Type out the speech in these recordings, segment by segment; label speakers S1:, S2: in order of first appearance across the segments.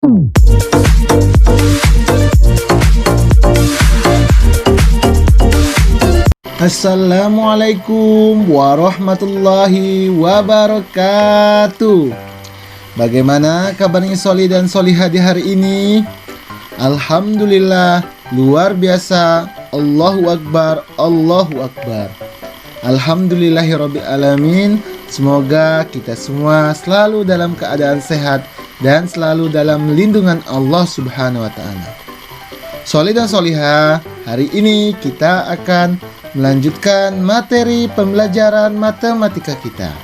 S1: Assalamualaikum warahmatullahi wabarakatuh. Bagaimana kabarnya Soli dan Solihah di hari ini? Alhamdulillah, luar biasa. Allahu Akbar, Allahu Akbar. Alhamdulillahirabbil alamin. Semoga kita semua selalu dalam keadaan sehat dan selalu dalam lindungan Allah Subhanahu wa taala. Soli dan Solihah, hari ini kita akan melanjutkan materi pembelajaran matematika kita.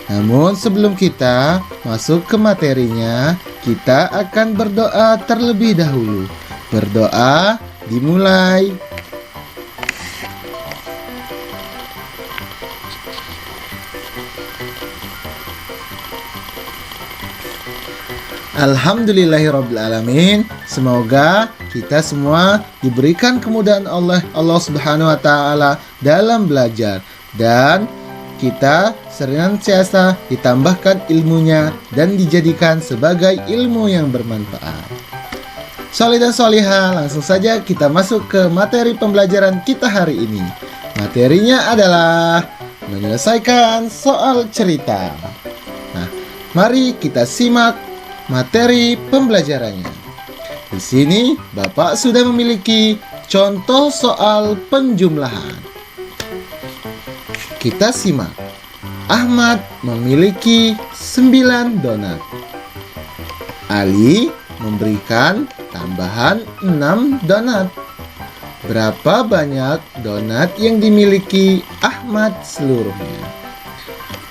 S1: Namun sebelum kita masuk ke materinya, kita akan berdoa terlebih dahulu. Berdoa dimulai. Alhamdulillahirabbil alamin. Semoga kita semua diberikan kemudahan Allah Subhanahu wa taala dalam belajar, dan kita senantiasa ditambahkan ilmunya dan dijadikan sebagai ilmu yang bermanfaat. Soli dan Solihah, langsung saja kita masuk ke materi pembelajaran kita hari ini. Materinya adalah menyelesaikan soal cerita. Nah, mari kita simak materi pembelajarannya. Di sini Bapak sudah memiliki contoh soal penjumlahan. Kita simak. Ahmad memiliki 9 donat. Ali memberikan tambahan 6 donat. Berapa banyak donat yang dimiliki Ahmad seluruhnya?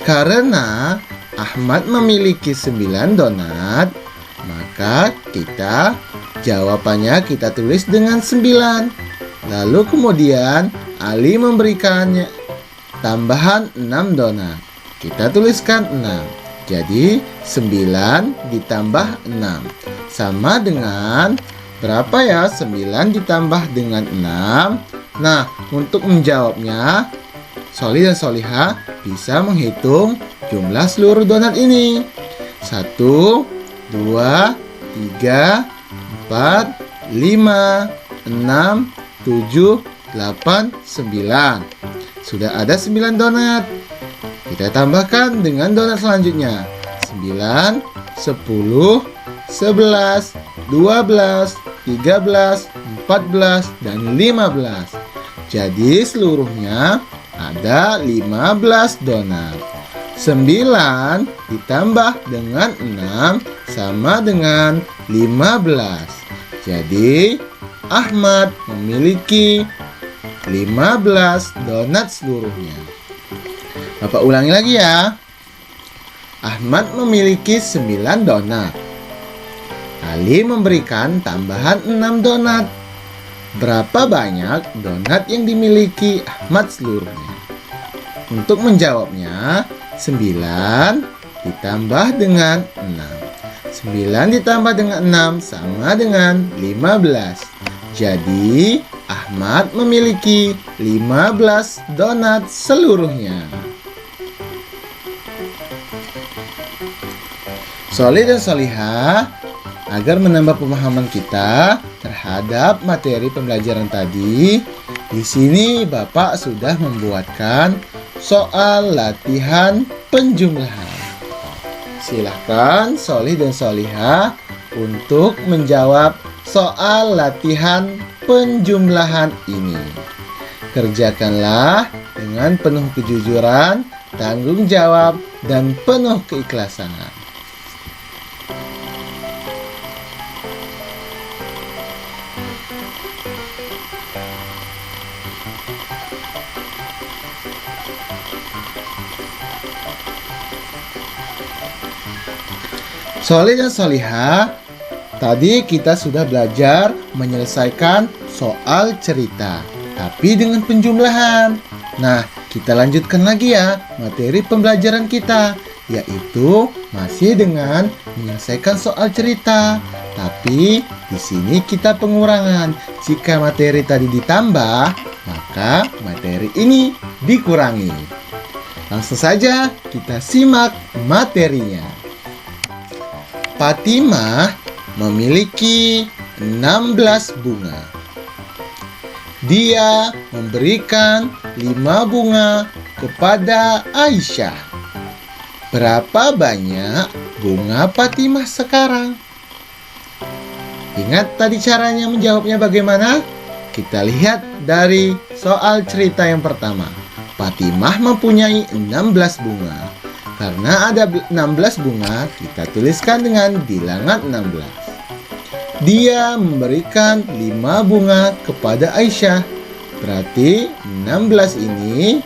S1: Karena Ahmad memiliki 9 donat, maka jawabannya kita tulis dengan 9. Lalu kemudian Ali memberikannya tambahan 6 donat. Kita tuliskan 6. Jadi 9 ditambah 6 sama dengan berapa ya? 9 ditambah dengan 6. Nah, untuk menjawabnya, Soli dan Solihah bisa menghitung jumlah seluruh donat ini. 1, 2, 3, 4, 5, 6, 7, 8, 9. Sudah ada 9 donat. Kita tambahkan dengan donat selanjutnya. 9, 10, 11, 12, 13, 14, dan 15. Jadi seluruhnya ada 15 donat. 9 ditambah dengan 6 sama dengan 15. Jadi Ahmad memiliki 15 donat seluruhnya. Bapak ulangi lagi ya. Ahmad memiliki 9 donat. Ali memberikan tambahan 6 donat. Berapa banyak donat yang dimiliki Ahmad seluruhnya? Untuk menjawabnya, 9 ditambah dengan 6. 9 ditambah dengan 6 sama dengan 15. Jadi Ahmad memiliki 15 donat seluruhnya. Soli dan Solihah, agar menambah pemahaman kita terhadap materi pembelajaran tadi, di sini Bapak sudah membuatkan soal latihan penjumlahan. Silahkan Soli dan Solihah untuk menjawab soal latihan penjumlahan ini. Kerjakanlah dengan penuh kejujuran, tanggung jawab, dan penuh keikhlasan. Soli dan Solihah, tadi kita sudah belajar menyelesaikan soal cerita, tapi dengan penjumlahan. Nah, kita lanjutkan lagi ya materi pembelajaran kita, yaitu masih dengan menyelesaikan soal cerita. Tapi di sini kita pengurangan. Jika materi tadi ditambah, maka materi ini dikurangi. Langsung saja kita simak materinya. Fatimah memiliki 16 bunga. Dia memberikan 5 bunga kepada Aisyah. Berapa banyak bunga Fatimah sekarang? Ingat tadi caranya menjawabnya bagaimana? Kita lihat dari soal cerita yang pertama. Fatimah mempunyai 16 bunga. Karena ada 16 bunga, kita tuliskan dengan bilangan 16. Dia memberikan 5 bunga kepada Aisyah. Berarti 16 ini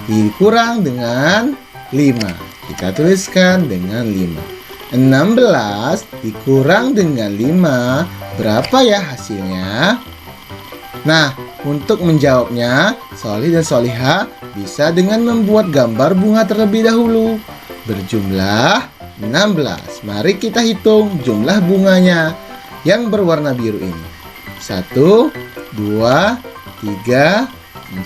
S1: dikurang dengan 5. Kita tuliskan dengan 5. 16 dikurang dengan 5, berapa ya hasilnya? Nah, untuk menjawabnya, Sholih dan Sholihah bisa dengan membuat gambar bunga terlebih dahulu. Berjumlah 16. Mari kita hitung jumlah bunganya yang berwarna biru ini. 1, 2, 3,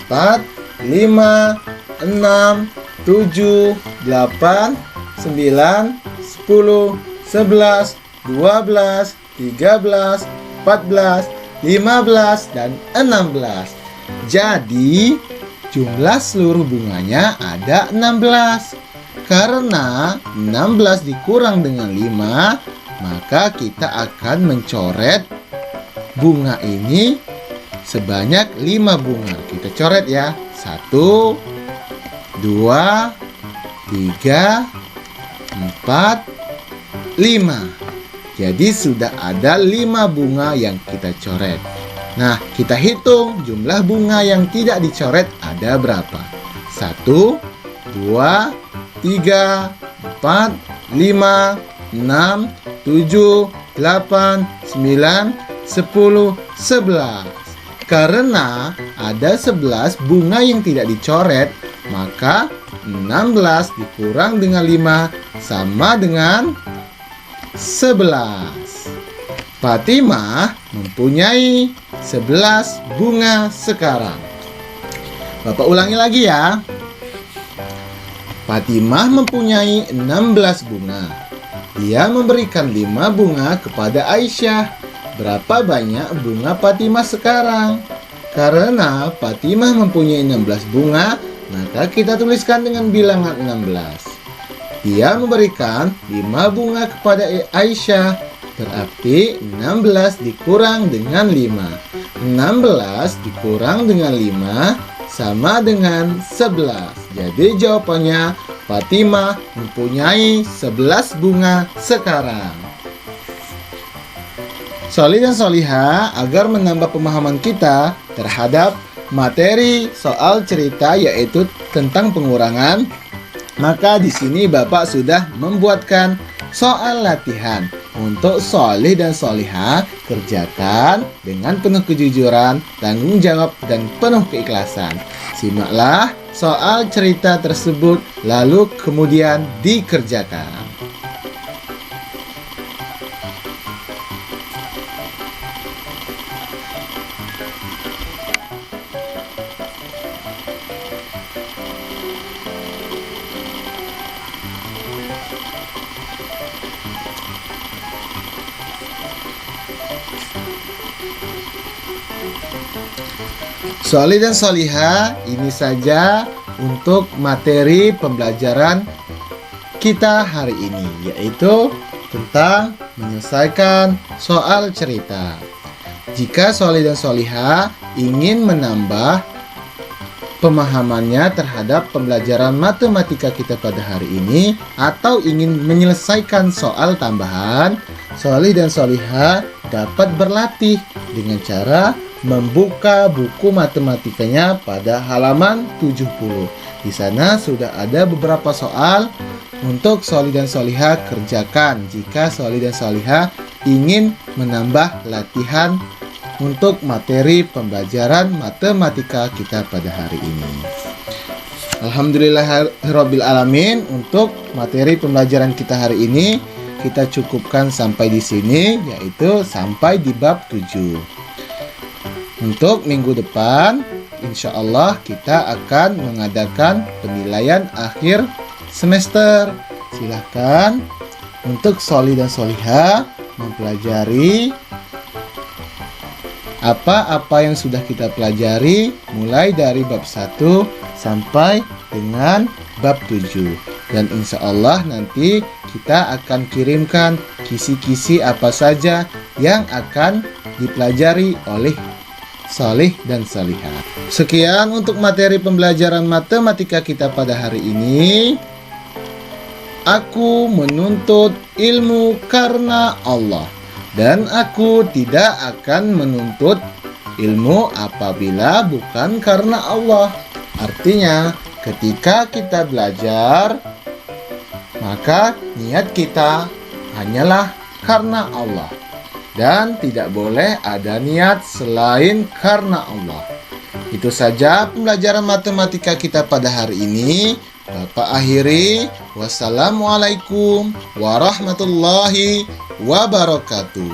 S1: 4, 5, 6, 7, 8, 9, 10, 11, 12, 13, 14, 15, dan 16. Jadi jumlah seluruh bunganya ada 16. Karena 16 dikurang dengan 5, maka kita akan mencoret bunga ini sebanyak 5 bunga. Kita coret ya. 1, 2, 3, 4, 5. Jadi sudah ada 5 bunga yang kita coret. Nah, kita hitung jumlah bunga yang tidak dicoret ada berapa. 1, 2, 3, 4, 5, 6, 7, 8, 9, 10, 11. Karena ada 11 bunga yang tidak dicoret, maka 16 dikurang dengan 5 sama dengan 11. Fatimah mempunyai 11 bunga sekarang. Bapak ulangi lagi ya. Fatimah mempunyai 16 bunga. Dia memberikan 5 bunga kepada Aisyah. Berapa banyak bunga Fatimah sekarang? Karena Fatimah mempunyai 16 bunga, maka kita tuliskan dengan bilangan 16. Dia memberikan 5 bunga kepada Aisyah. Berarti 16 dikurang dengan 5. 16 dikurang dengan 5 sama dengan 11. Jadi jawabannya Fatimah mempunyai 11 bunga sekarang. Sholih dan Sholihah, agar menambah pemahaman kita terhadap materi soal cerita yaitu tentang pengurangan, maka di sini Bapak sudah membuatkan soal latihan untuk Sholih dan Sholihah. Kerjakan dengan penuh kejujuran, tanggung jawab, dan penuh keikhlasan. Simaklah soal cerita tersebut lalu kemudian dikerjakan. Sholih dan Sholihah, ini saja untuk materi pembelajaran kita hari ini, yaitu tentang menyelesaikan soal cerita. Jika Sholih dan Sholihah ingin menambah pemahamannya terhadap pembelajaran matematika kita pada hari ini, atau ingin menyelesaikan soal tambahan, Sholih dan Sholihah dapat berlatih dengan cara membuka buku matematikanya pada halaman 70. Di sana sudah ada beberapa soal untuk Sholih dan Sholihah kerjakan jika Sholih dan Sholihah ingin menambah latihan untuk materi pembelajaran matematika kita pada hari ini. Alhamdulillahirabbil alamin, untuk materi pembelajaran kita hari ini kita cukupkan sampai di sini, yaitu sampai di bab 7. Untuk minggu depan, insya Allah kita akan mengadakan penilaian akhir semester. Silahkan untuk Sholih dan Sholihah mempelajari apa-apa yang sudah kita pelajari mulai dari bab 1 sampai dengan bab 7. Dan insya Allah nanti kita akan kirimkan kisi-kisi apa saja yang akan dipelajari oleh Salih dan Salihah. Sekian untuk materi pembelajaran matematika kita pada hari ini. Aku menuntut ilmu karena Allah, dan aku tidak akan menuntut ilmu apabila bukan karena Allah. Artinya, ketika kita belajar, maka niat kita hanyalah karena Allah. Dan tidak boleh ada niat selain karena Allah. Itu saja pembelajaran matematika kita pada hari ini. Bapak akhiri. Wassalamualaikum warahmatullahi wabarakatuh.